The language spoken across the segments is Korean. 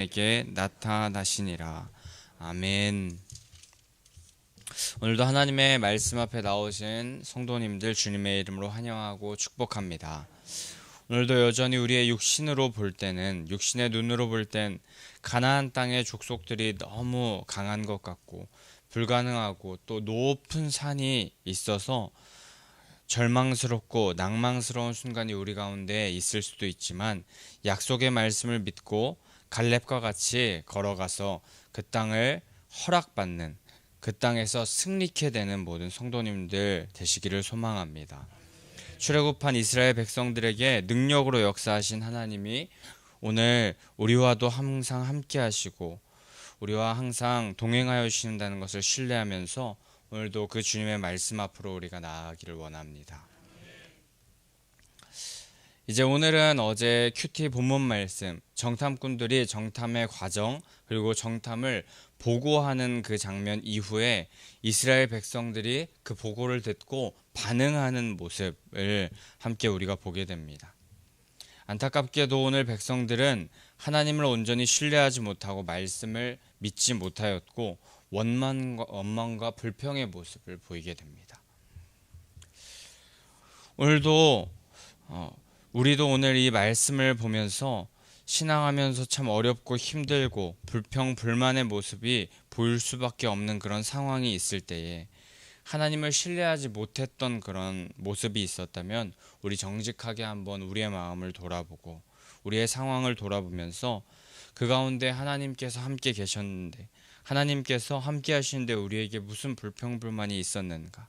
에게 나타나시니라. 아멘. 오늘도 하나님의 말씀 앞에 나오신 성도님들 주님의 이름으로 환영하고 축복합니다. 오늘도 여전히 우리의 육신으로 볼 때는, 육신의 눈으로 볼 땐 가나안 땅의 족속들이 너무 강한 것 같고 불가능하고 또 높은 산이 있어서 절망스럽고 낭망스러운 순간이 우리 가운데 있을 수도 있지만, 약속의 말씀을 믿고 갈렙과 같이 걸어가서 그 땅을 허락받는, 그 땅에서 승리케 되는 모든 성도님들 되시기를 소망합니다. 출애굽한 이스라엘 백성들에게 능력으로 역사하신 하나님이 오늘 우리와도 항상 함께 하시고 우리와 항상 동행하여 주신다는 것을 신뢰하면서 오늘도 그 주님의 말씀 앞으로 우리가 나아가기를 원합니다. 이제 오늘은 어제 큐티 본문 말씀, 정탐꾼들이 정탐의 과정 그리고 정탐을 보고하는 그 장면 이후에 이스라엘 백성들이 그 보고를 듣고 반응하는 모습을 함께 우리가 보게 됩니다. 안타깝게도 오늘 백성들은 하나님을 온전히 신뢰하지 못하고 말씀을 믿지 못하였고 원망과 불평의 모습을 보이게 됩니다. 오늘도 우리도 오늘 이 말씀을 보면서 신앙하면서 참 어렵고 힘들고 불평 불만의 모습이 보일 수밖에 없는 그런 상황이 있을 때에 하나님을 신뢰하지 못했던 그런 모습이 있었다면 우리 정직하게 한번 우리의 마음을 돌아보고 우리의 상황을 돌아보면서 그 가운데 하나님께서 함께 계셨는데, 하나님께서 함께 하시는데 우리에게 무슨 불평불만이 있었는가,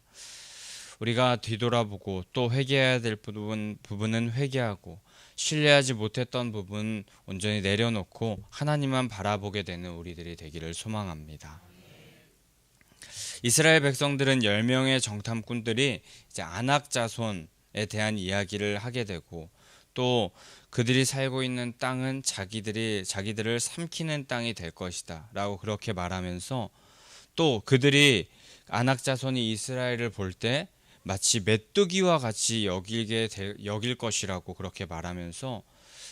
우리가 뒤돌아보고 또 회개해야 될 부분은 회개하고 신뢰하지 못했던 부분 온전히 내려놓고 하나님만 바라보게 되는 우리들이 되기를 소망합니다. 이스라엘 백성들은 10명의 정탐꾼들이 이제 아낙 자손에 대한 이야기를 하게 되고, 또 그들이 살고 있는 땅은 자기들을 삼키는 땅이 될 것이다 라고 그렇게 말하면서, 또 그들이 아낙 자손이 이스라엘을 볼 때 마치 메뚜기와 같이 여길 것이라고 그렇게 말하면서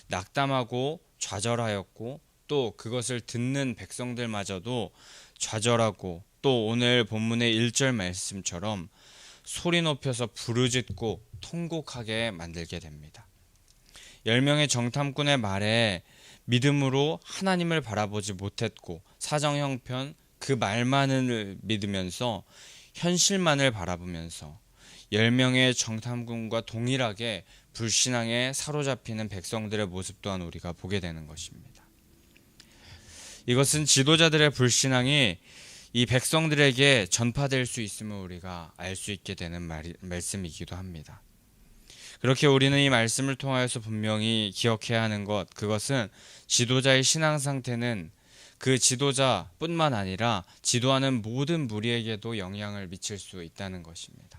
낙담하고 좌절하였고, 또 그것을 듣는 백성들마저도 좌절하고, 또 오늘 본문의 1절 말씀처럼 소리 높여서 부르짖고 통곡하게 만들게 됩니다. 10명의 정탐꾼의 말에 믿음으로 하나님을 바라보지 못했고 사정 형편 그 말만을 믿으면서 현실만을 바라보면서 10명의 정탐꾼과 동일하게 불신앙에 사로잡히는 백성들의 모습 또한 우리가 보게 되는 것입니다. 이것은 지도자들의 불신앙이 이 백성들에게 전파될 수 있음을 우리가 알 수 있게 되는 말씀이기도 합니다. 그렇게 우리는 이 말씀을 통하여서 분명히 기억해야 하는 것, 그것은 지도자의 신앙 상태는 그 지도자뿐만 아니라 지도하는 모든 무리에게도 영향을 미칠 수 있다는 것입니다.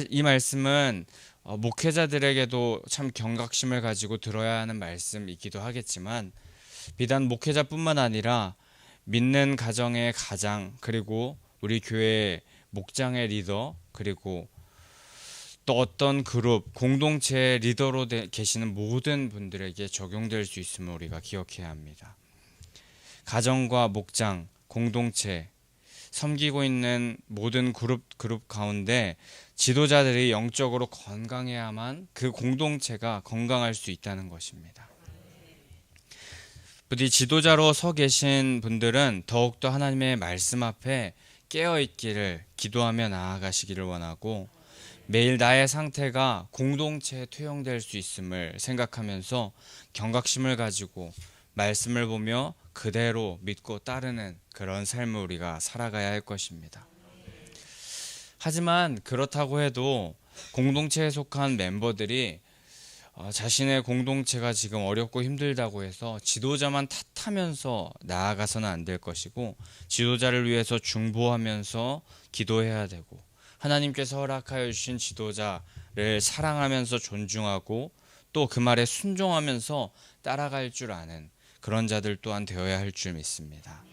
이 말씀은 목회자들에게도 참 경각심을 가지고 들어야 하는 말씀이기도 하겠지만, 비단 목회자뿐만 아니라 믿는 가정의 가장, 그리고 우리 교회의 목장의 리더, 그리고 또 어떤 그룹, 공동체의 리더로 계시는 모든 분들에게 적용될 수 있음을 우리가 기억해야 합니다. 가정과 목장, 공동체, 섬기고 있는 모든 그룹 가운데 지도자들이 영적으로 건강해야만 그 공동체가 건강할 수 있다는 것입니다. 부디 지도자로 서 계신 분들은 더욱더 하나님의 말씀 앞에 깨어있기를 기도하며 나아가시기를 원하고, 매일 나의 상태가 공동체에 투영될 수 있음을 생각하면서 경각심을 가지고 말씀을 보며 그대로 믿고 따르는 그런 삶을 우리가 살아가야 할 것입니다. 하지만 그렇다고 해도 공동체에 속한 멤버들이 자신의 공동체가 지금 어렵고 힘들다고 해서 지도자만 탓하면서 나아가서는 안 될 것이고, 지도자를 위해서 중보하면서 기도해야 되고, 하나님께서 허락하여 주신 지도자를 사랑하면서 존중하고 또 그 말에 순종하면서 따라갈 줄 아는 그런 자들 또한 되어야 할 줄 믿습니다.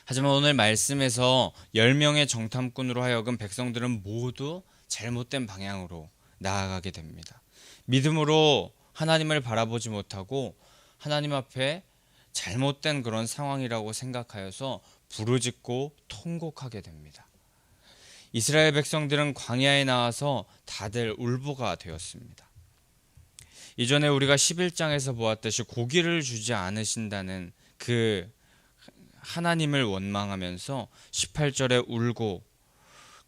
하지만 오늘 말씀에서 10명의 정탐꾼으로 하여금 백성들은 모두 잘못된 방향으로 나아가게 됩니다. 믿음으로 하나님을 바라보지 못하고 하나님 앞에 잘못된 그런 상황이라고 생각하여서 부르짖고 통곡하게 됩니다. 이스라엘 백성들은 광야에 나와서 다들 울보가 되었습니다. 이전에 우리가 11장에서 보았듯이 고기를 주지 않으신다는 그 하나님을 원망하면서 18절에 울고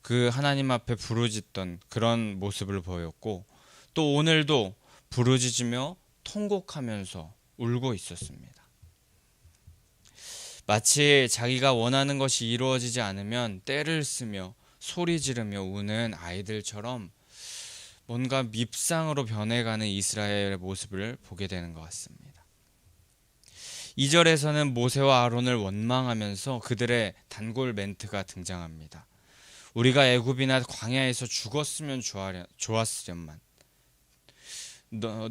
그 하나님 앞에 부르짖던 그런 모습을 보였고, 또 오늘도 부르짖으며 통곡하면서 울고 있었습니다. 마치 자기가 원하는 것이 이루어지지 않으면 떼를 쓰며 소리 지르며 우는 아이들처럼 뭔가 밉상으로 변해가는 이스라엘의 모습을 보게 되는 것 같습니다. 2절에서는 모세와 아론을 원망하면서 그들의 단골 멘트가 등장합니다. 우리가 애굽이나 광야에서 죽었으면 좋았으련만,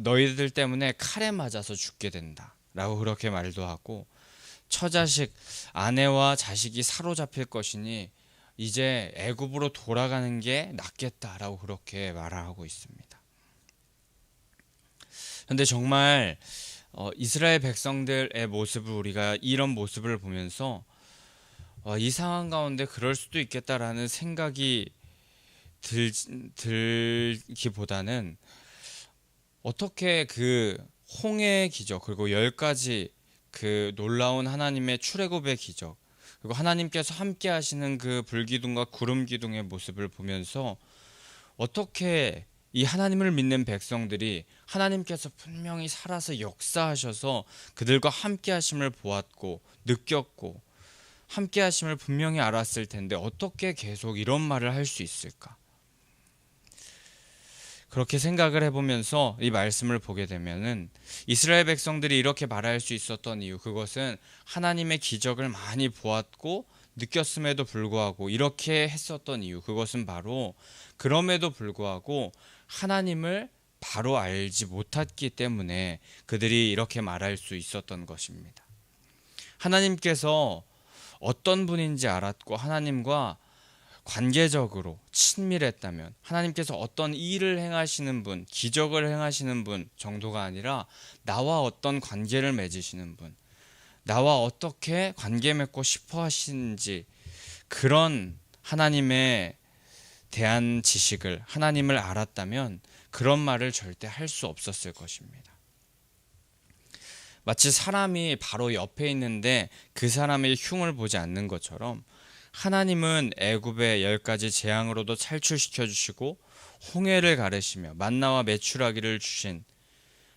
너희들 때문에 칼에 맞아서 죽게 된다 라고 그렇게 말도 하고, 처자식 아내와 자식이 사로잡힐 것이니 이제 애굽으로 돌아가는 게 낫겠다라고 그렇게 말하고 있습니다. 그런데 정말 이스라엘 백성들의 모습을, 우리가 이런 모습을 보면서 이 상황 가운데 그럴 수도 있겠다라는 생각이 들기보다는 어떻게 그 홍해의 기적, 그리고 10가지 그 놀라운 하나님의 출애굽의 기적, 그리고 하나님께서 함께 하시는 그 불기둥과 구름 기둥의 모습을 보면서 어떻게 이 하나님을 믿는 백성들이 하나님께서 분명히 살아서 역사하셔서 그들과 함께 하심을 보았고 느꼈고 함께 하심을 분명히 알았을 텐데 어떻게 계속 이런 말을 할 수 있을까? 그렇게 생각을 해보면서 이 말씀을 보게 되면은 이스라엘 백성들이 이렇게 말할 수 있었던 이유, 그것은 하나님의 기적을 많이 보았고 느꼈음에도 불구하고 이렇게 했었던 이유, 그것은 바로 그럼에도 불구하고 하나님을 바로 알지 못했기 때문에 그들이 이렇게 말할 수 있었던 것입니다. 하나님께서 어떤 분인지 알았고 하나님과 관계적으로 친밀했다면, 하나님께서 어떤 일을 행하시는 분, 기적을 행하시는 분 정도가 아니라 나와 어떤 관계를 맺으시는 분, 나와 어떻게 관계 맺고 싶어 하시는지, 그런 하나님에 대한 지식을, 하나님을 알았다면 그런 말을 절대 할 수 없었을 것입니다. 마치 사람이 바로 옆에 있는데 그 사람의 흉을 보지 않는 것처럼 하나님은 애굽의 10가지 재앙으로도 탈출시켜 주시고 홍해를 가르시며 만나와 메추라기를 주신,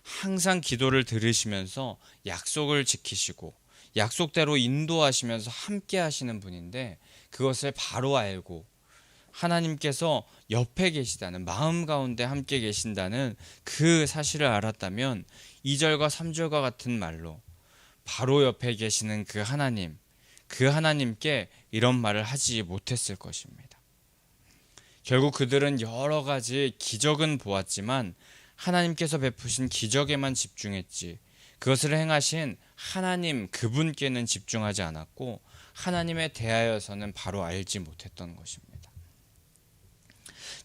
항상 기도를 들으시면서 약속을 지키시고 약속대로 인도하시면서 함께 하시는 분인데, 그것을 바로 알고 하나님께서 옆에 계시다는, 마음 가운데 함께 계신다는 그 사실을 알았다면 2절과 3절과 같은 말로 바로 옆에 계시는 그 하나님, 그 하나님께 이런 말을 하지 못했을 것입니다. 결국 그들은 여러 가지 기적은 보았지만 하나님께서 베푸신 기적에만 집중했지, 그것을 행하신 하나님 그분께는 집중하지 않았고 하나님에 대하여서는 바로 알지 못했던 것입니다.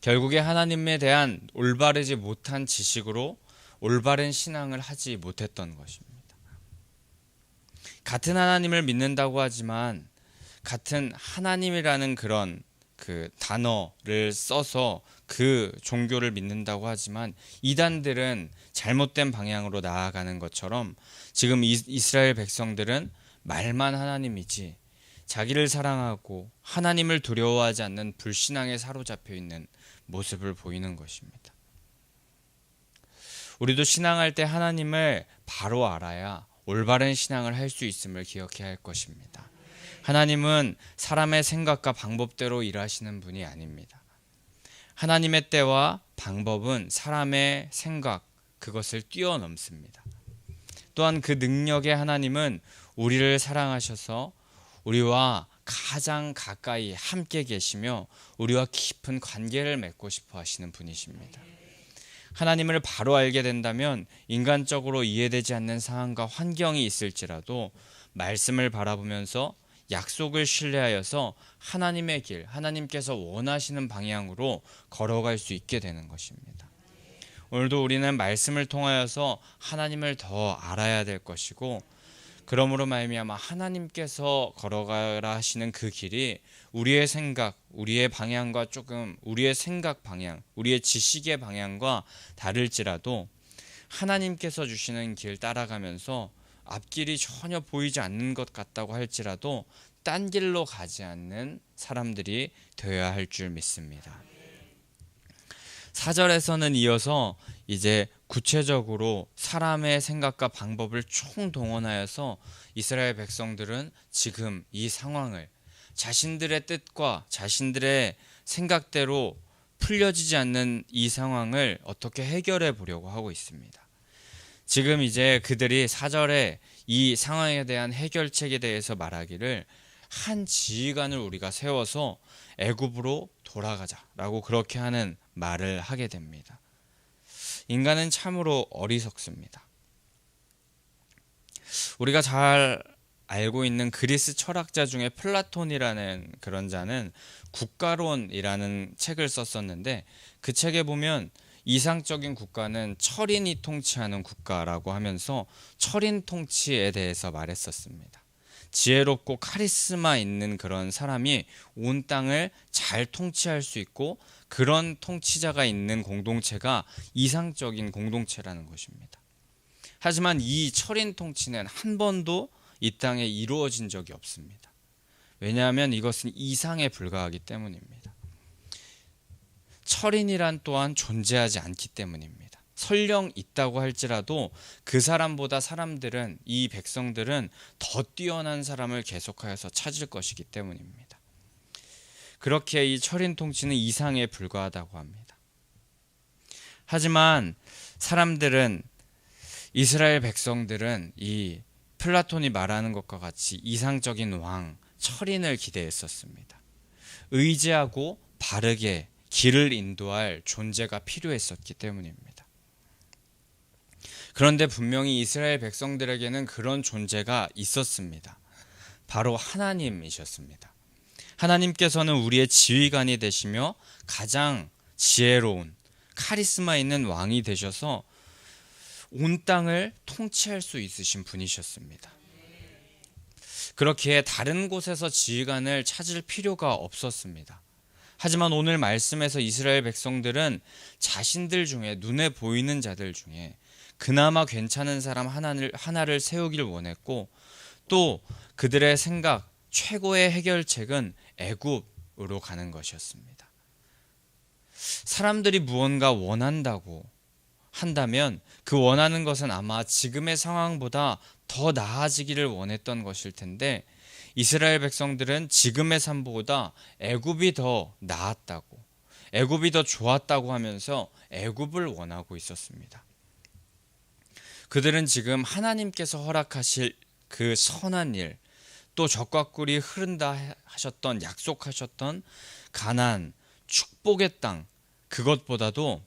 결국에 하나님에 대한 올바르지 못한 지식으로 올바른 신앙을 하지 못했던 것입니다. 같은 하나님을 믿는다고 하지만, 같은 하나님이라는 그런 그 단어를 써서 그 종교를 믿는다고 하지만 이단들은 잘못된 방향으로 나아가는 것처럼 지금 이스라엘 백성들은 말만 하나님이지 자기를 사랑하고 하나님을 두려워하지 않는 불신앙에 사로잡혀 있는 모습을 보이는 것입니다. 우리도 신앙할 때 하나님을 바로 알아야 올바른 신앙을 할 수 있음을 기억해야 할 것입니다. 하나님은 사람의 생각과 방법대로 일하시는 분이 아닙니다. 하나님의 때와 방법은 사람의 생각, 그것을 뛰어넘습니다. 또한 그 능력의 하나님은 우리를 사랑하셔서 우리와 가장 가까이 함께 계시며 우리와 깊은 관계를 맺고 싶어 하시는 분이십니다. 하나님을 바로 알게 된다면 인간적으로 이해되지 않는 상황과 환경이 있을지라도 말씀을 바라보면서 약속을 신뢰하여서 하나님의 길, 하나님께서 원하시는 방향으로 걸어갈 수 있게 되는 것입니다. 오늘도 우리는 말씀을 통하여서 하나님을 더 알아야 될 것이고, 그러므로 말미암아 하나님께서 걸어가라 하시는 그 길이 우리의 생각, 우리의 방향과 조금 우리의 생각 방향, 우리의 지식의 방향과 다를지라도 하나님께서 주시는 길 따라가면서 앞길이 전혀 보이지 않는 것 같다고 할지라도 딴 길로 가지 않는 사람들이 되어야 할 줄 믿습니다. 4절에서는 이어서 이제 구체적으로 사람의 생각과 방법을 총동원하여서 이스라엘 백성들은 지금 이 상황을 자신들의 뜻과 자신들의 생각대로 풀려지지 않는 이 상황을 어떻게 해결해 보려고 하고 있습니다. 지금 이제 그들이 4절에 이 상황에 대한 해결책에 대해서 말하기를 한 지휘관을 우리가 세워서 애굽으로 돌아가자라고 그렇게 하는 말을 하게 됩니다. 인간은 참으로 어리석습니다. 우리가 잘 알고 있는 그리스 철학자 중에 플라톤이라는 그런 자는 국가론이라는 책을 썼었는데, 그 책에 보면 이상적인 국가는 철인이 통치하는 국가라고 하면서 철인 통치에 대해서 말했었습니다. 지혜롭고 카리스마 있는 그런 사람이 온 땅을 잘 통치할 수 있고, 그런 통치자가 있는 공동체가 이상적인 공동체라는 것입니다. 하지만 이 철인 통치는 한 번도 이 땅에 이루어진 적이 없습니다. 왜냐하면 이것은 이상에 불과하기 때문입니다. 철인이란 또한 존재하지 않기 때문입니다. 설령 있다고 할지라도 그 사람보다 사람들은, 이 백성들은 더 뛰어난 사람을 계속하여서 찾을 것이기 때문입니다. 그렇게 이 철인 통치는 이상에 불과하다고 합니다. 하지만 사람들은, 이스라엘 백성들은 이 플라톤이 말하는 것과 같이 이상적인 왕, 철인을 기대했었습니다. 의지하고 바르게 길을 인도할 존재가 필요했었기 때문입니다. 그런데 분명히 이스라엘 백성들에게는 그런 존재가 있었습니다. 바로 하나님이셨습니다. 하나님께서는 우리의 지휘관이 되시며 가장 지혜로운 카리스마 있는 왕이 되셔서 온 땅을 통치할 수 있으신 분이셨습니다. 그렇기에 다른 곳에서 지휘관을 찾을 필요가 없었습니다. 하지만 오늘 말씀에서 이스라엘 백성들은 자신들 중에, 눈에 보이는 자들 중에 그나마 괜찮은 사람 하나를 세우길 원했고, 또 그들의 생각, 최고의 해결책은 애굽으로 가는 것이었습니다. 사람들이 무언가 원한다고 한다면 그 원하는 것은 아마 지금의 상황보다 더 나아지기를 원했던 것일 텐데, 이스라엘 백성들은 지금의 삶보다 애굽이 더 나았다고, 애굽이 더 좋았다고 하면서 애굽을 원하고 있었습니다. 그들은 지금 하나님께서 허락하실 그 선한 일, 또 적과 꿀이 흐른다 하셨던, 약속하셨던 가나안, 축복의 땅, 그것보다도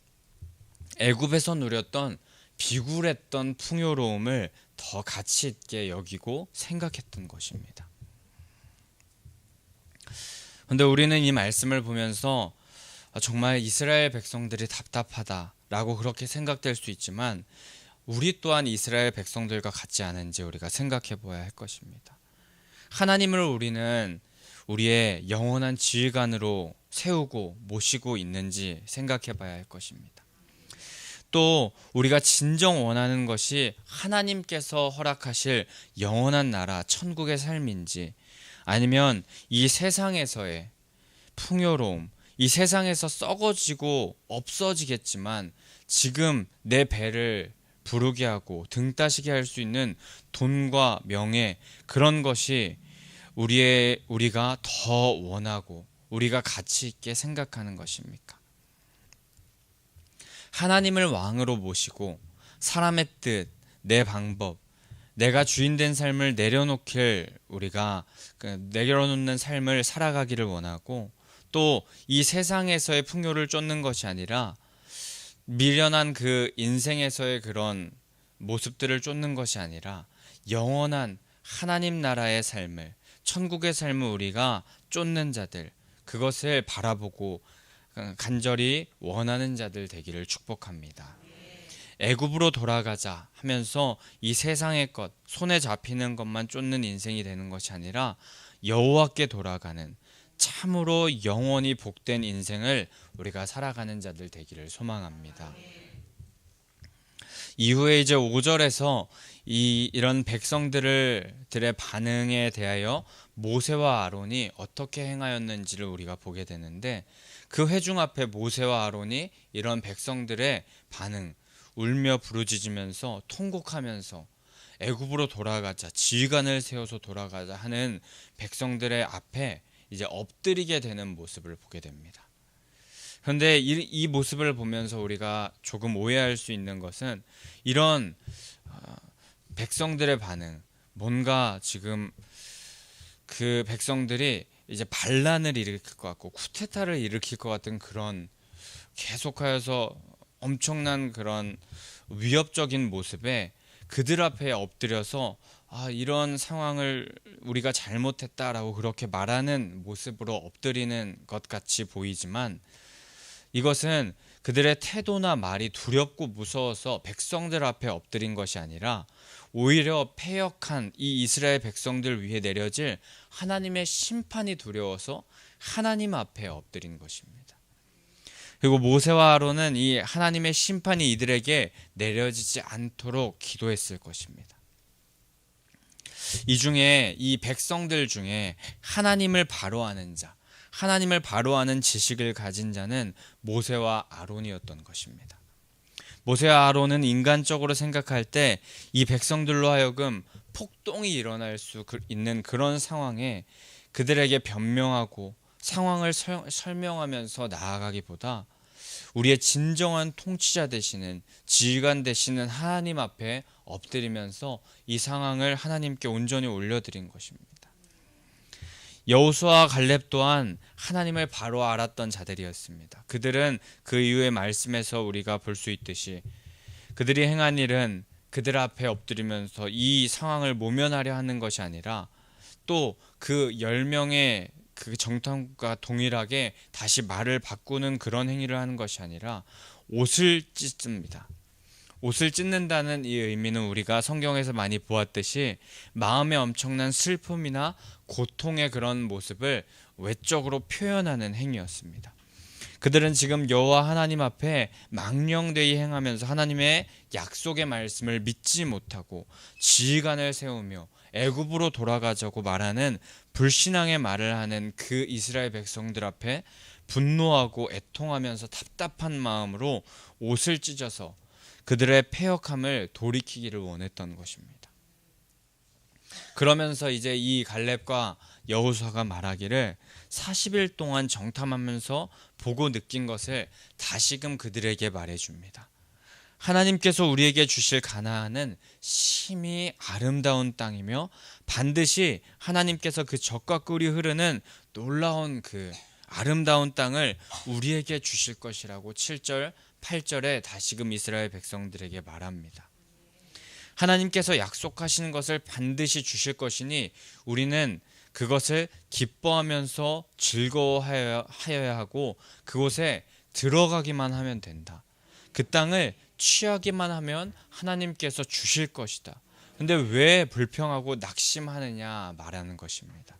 애굽에서 누렸던 비굴했던 풍요로움을 더 가치 있게 여기고 생각했던 것입니다. 그런데 우리는 이 말씀을 보면서 정말 이스라엘 백성들이 답답하다라고 그렇게 생각될 수 있지만, 우리 또한 이스라엘 백성들과 같지 않은지 우리가 생각해 보아야 할 것입니다. 하나님을 우리는 우리의 영원한 지휘관으로 세우고 모시고 있는지 생각해 봐야 할 것입니다. 또 우리가 진정 원하는 것이 하나님께서 허락하실 영원한 나라, 천국의 삶인지, 아니면 이 세상에서의 풍요로움, 이 세상에서 썩어지고 없어지겠지만 지금 내 배를 부르게 하고 등 따시게 할 수 있는 돈과 명예, 그런 것이 우리가 더 원하고 우리가 가치 있게 생각하는 것입니까? 하나님을 왕으로 모시고 사람의 뜻, 내 방법, 내가 주인된 삶을 우리가 내려놓는 삶을 살아가기를 원하고, 또 이 세상에서의 풍요를 쫓는 것이 아니라 미련한 그 인생에서의 그런 모습들을 쫓는 것이 아니라 영원한 하나님 나라의 삶을, 천국의 삶을 우리가 쫓는 자들, 그것을 바라보고 간절히 원하는 자들 되기를 축복합니다. 애굽으로 돌아가자 하면서 이 세상의 것, 손에 잡히는 것만 쫓는 인생이 되는 것이 아니라 여호와께 돌아가는 참으로 영원히 복된 인생을 우리가 살아가는 자들 되기를 소망합니다. 이후에 이제 5절에서 이런 백성들의 반응에 대하여 모세와 아론이 어떻게 행하였는지를 우리가 보게 되는데, 그 회중 앞에 모세와 아론이 이런 백성들의 반응, 울며 부르짖으면서 통곡하면서 애굽으로 돌아가자, 지휘관을 세워서 돌아가자 하는 백성들의 앞에 이제 엎드리게 되는 모습을 보게 됩니다. 그런데 이 모습을 보면서 우리가 조금 오해할 수 있는 것은, 이런 백성들의 반응, 뭔가 지금 그 백성들이 이제 반란을 일으킬 것 같고 쿠데타를 일으킬 것 같은 그런, 계속하여서 엄청난 그런 위협적인 모습에 그들 앞에 엎드려서 이런 상황을 우리가 잘못했다라고 그렇게 말하는 모습으로 엎드리는 것 같이 보이지만, 이것은 그들의 태도나 말이 두렵고 무서워서 백성들 앞에 엎드린 것이 아니라 오히려 패역한 이 이스라엘 백성들 위해 내려질 하나님의 심판이 두려워서 하나님 앞에 엎드린 것입니다. 그리고 모세와 아론은 이 하나님의 심판이 이들에게 내려지지 않도록 기도했을 것입니다. 이 중에, 이 백성들 중에 하나님을 바로 아는 자, 하나님을 바로 아는 지식을 가진 자는 모세와 아론이었던 것입니다. 모세와 아론은 인간적으로 생각할 때 이 백성들로 하여금 폭동이 일어날 수 있는 그런 상황에 그들에게 변명하고 상황을 설명하면서 나아가기보다, 우리의 진정한 통치자 되시는, 지휘관 되시는 하나님 앞에 엎드리면서 이 상황을 하나님께 온전히 올려드린 것입니다. 여호수아와 갈렙 또한 하나님을 바로 알았던 자들이었습니다. 그들은 그 이후의 말씀에서 우리가 볼 수 있듯이 그들이 행한 일은 그들 앞에 엎드리면서 이 상황을 모면하려 하는 것이 아니라, 또 그 10명의 그 정탐과 동일하게 다시 말을 바꾸는 그런 행위를 하는 것이 아니라 옷을 찢습니다. 옷을 찢는다는 이 의미는 우리가 성경에서 많이 보았듯이 마음의 엄청난 슬픔이나 고통의 그런 모습을 외적으로 표현하는 행위였습니다. 그들은 지금 여호와 하나님 앞에 망령되이 행하면서 하나님의 약속의 말씀을 믿지 못하고 지휘관을 세우며 애굽으로 돌아가자고 말하는 불신앙의 말을 하는 그 이스라엘 백성들 앞에 분노하고 애통하면서 답답한 마음으로 옷을 찢어서 그들의 패역함을 돌이키기를 원했던 것입니다. 그러면서 이제 이 갈렙과 여호수아가 말하기를 40일 동안 정탐하면서 보고 느낀 것을 다시금 그들에게 말해줍니다. 하나님께서 우리에게 주실 가나안은 심히 아름다운 땅이며 반드시 하나님께서 그 젖과 꿀이 흐르는 놀라운 그 아름다운 땅을 우리에게 주실 것이라고 7절, 8절에 다시금 이스라엘 백성들에게 말합니다. 하나님께서 약속하시는 것을 반드시 주실 것이니 우리는 그것을 기뻐하면서 즐거워하여야 하고 그곳에 들어가기만 하면 된다. 그 땅을 취하기만 하면 하나님께서 주실 것이다. 근데 왜 불평하고 낙심하느냐 말하는 것입니다.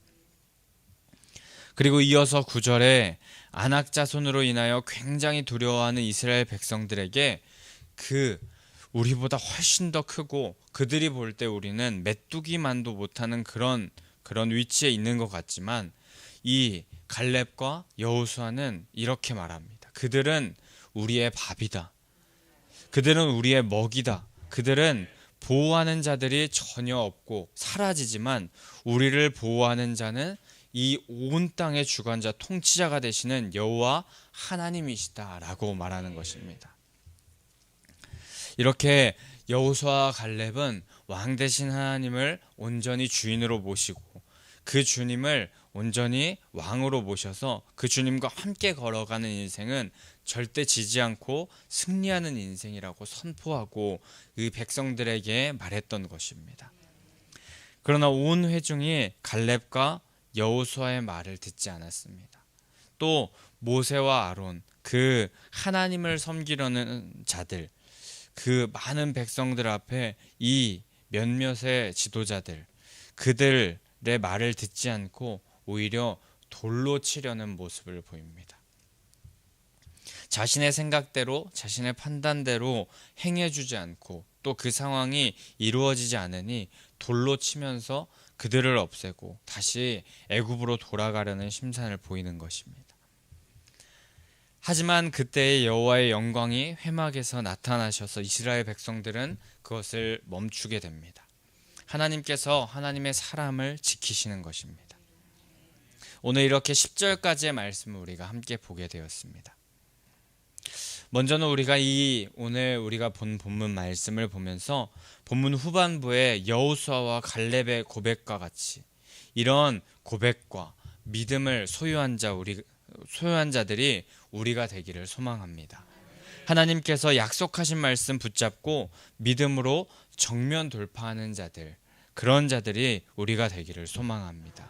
그리고 이어서 9절에 아낙 자손으로 인하여 굉장히 두려워하는 이스라엘 백성들에게 우리보다 훨씬 더 크고 그들이 볼 때 우리는 메뚜기만도 못하는 그런 위치에 있는 것 같지만, 이 갈렙과 여호수아는 이렇게 말합니다. 그들은 우리의 밥이다. 그들은 우리의 먹이다. 그들은 보호하는 자들이 전혀 없고 사라지지만 우리를 보호하는 자는 이 온 땅의 주관자 통치자가 되시는 여호와 하나님이시다라고 말하는 것입니다. 이렇게 여호수아와 갈렙은 왕 되신 하나님을 온전히 주인으로 모시고 그 주님을 온전히 왕으로 모셔서 그 주님과 함께 걸어가는 인생은 절대 지지 않고 승리하는 인생이라고 선포하고 그 백성들에게 말했던 것입니다. 그러나 온 회중이 갈렙과 여호수아의 말을 듣지 않았습니다. 또 모세와 아론, 그 하나님을 섬기려는 자들, 그 많은 백성들 앞에 이 몇몇의 지도자들, 그들의 말을 듣지 않고 오히려 돌로 치려는 모습을 보입니다. 자신의 생각대로, 자신의 판단대로 행해주지 않고 또 그 상황이 이루어지지 않으니 돌로 치면서 그들을 없애고 다시 애굽으로 돌아가려는 심산을 보이는 것입니다. 하지만 그때의 여호와의 영광이 회막에서 나타나셔서 이스라엘 백성들은 그것을 멈추게 됩니다. 하나님께서 하나님의 사람을 지키시는 것입니다. 오늘 이렇게 10절까지의 말씀을 우리가 함께 보게 되었습니다. 먼저는 우리가 오늘 우리가 본 본문 말씀을 보면서 본문 후반부에 여호수아와 갈렙의 고백과 같이 이런 고백과 믿음을 소유한 자들이 우리가 되기를 소망합니다. 하나님께서 약속하신 말씀 붙잡고 믿음으로 정면 돌파하는 자들, 그런 자들이 우리가 되기를 소망합니다.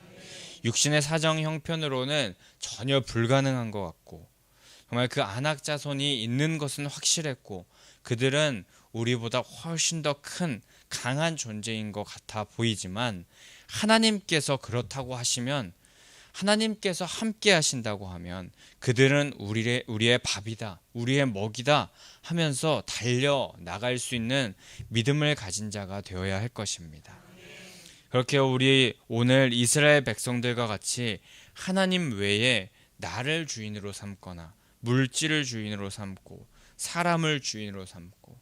육신의 사정 형편으로는 전혀 불가능한 것 같고 정말 그 안악 자손이 있는 것은 확실했고 그들은 우리보다 훨씬 더 큰 강한 존재인 것 같아 보이지만 하나님께서 그렇다고 하시면, 하나님께서 함께 하신다고 하면 그들은 우리의 밥이다, 우리의 먹이다 하면서 달려나갈 수 있는 믿음을 가진 자가 되어야 할 것입니다. 그렇게 우리 오늘 이스라엘 백성들과 같이 하나님 외에 나를 주인으로 삼거나 물질을 주인으로 삼고 사람을 주인으로 삼고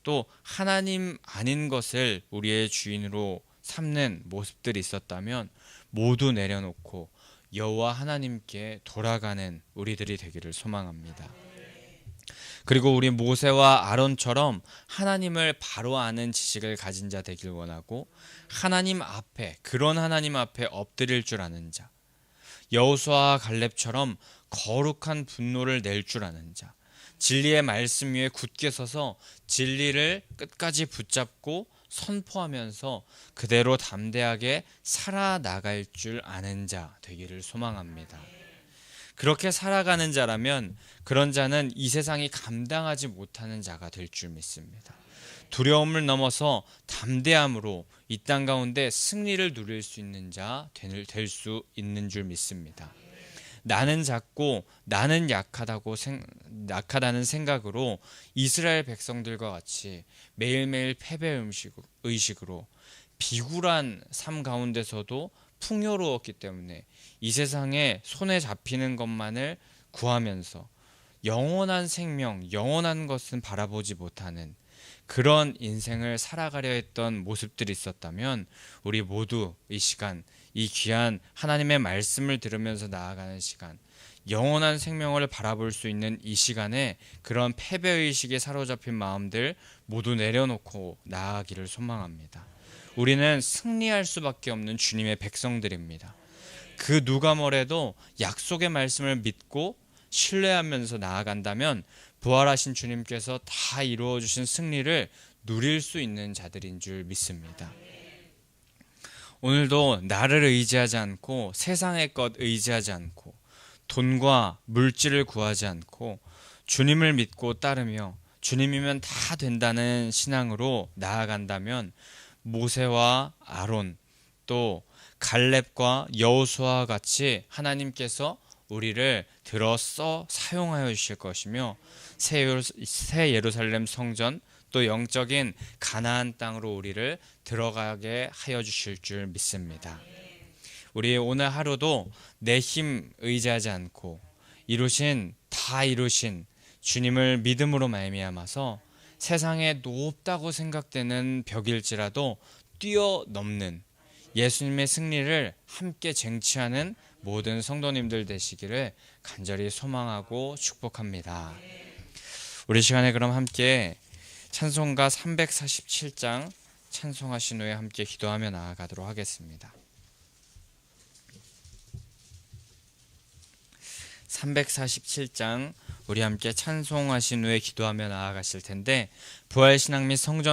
또 하나님 아닌 것을 우리의 주인으로 삼는 모습들이 있었다면 모두 내려놓고 여호와 하나님께 돌아가는 우리들이 되기를 소망합니다. 그리고 우리 모세와 아론처럼 하나님을 바로 아는 지식을 가진 자 되길 원하고 그런 하나님 앞에 엎드릴 줄 아는 자, 여호수아와 갈렙처럼 거룩한 분노를 낼 줄 아는 자, 진리의 말씀 위에 굳게 서서 진리를 끝까지 붙잡고 선포하면서 그대로 담대하게 살아나갈 줄 아는 자 되기를 소망합니다. 그렇게 살아가는 자라면 그런 자는 이 세상이 감당하지 못하는 자가 될 줄 믿습니다. 두려움을 넘어서 담대함으로 이 땅 가운데 승리를 누릴 수 있는 자 될 수 있는 줄 믿습니다. 나는 작고 나는 약하다는 생각으로 이스라엘 백성들과 같이 매일매일 패배 의식으로 비굴한 삶 가운데서도 풍요로웠기 때문에 이 세상에 손에 잡히는 것만을 구하면서 영원한 생명, 영원한 것은 바라보지 못하는 그런 인생을 살아가려 했던 모습들이 있었다면 우리 모두 이 시간, 이 귀한 하나님의 말씀을 들으면서 나아가는 시간, 영원한 생명을 바라볼 수 있는 이 시간에 그런 패배의식에 사로잡힌 마음들 모두 내려놓고 나아가기를 소망합니다. 우리는 승리할 수밖에 없는 주님의 백성들입니다. 그 누가 뭐래도 약속의 말씀을 믿고 신뢰하면서 나아간다면 부활하신 주님께서 다 이루어주신 승리를 누릴 수 있는 자들인 줄 믿습니다. 오늘도 나를 의지하지 않고 세상의 것 의지하지 않고 돈과 물질을 구하지 않고 주님을 믿고 따르며 주님이면 다 된다는 신앙으로 나아간다면 모세와 아론 또 갈렙과 여호수아와 같이 하나님께서 우리를 들어 써 사용하여 주실 것이며 새 예루살렘 성전 또 영적인 가나안 땅으로 우리를 들어가게 하여 주실 줄 믿습니다. 우리 오늘 하루도 내 힘 의지하지 않고 다 이루신 주님을 믿음으로 말미암아서 세상에 높다고 생각되는 벽일지라도 뛰어넘는 예수님의 승리를 함께 쟁취하는 모든 성도님들 되시기를 간절히 소망하고 축복합니다. 우리 시간에 그럼 함께 찬송가 347장 찬송하신 후에 함께 기도하며 나아가도록 하겠습니다. 347장 우리 함께 찬송하신 후에 기도하며 나아가실 텐데 부활신앙 및 성전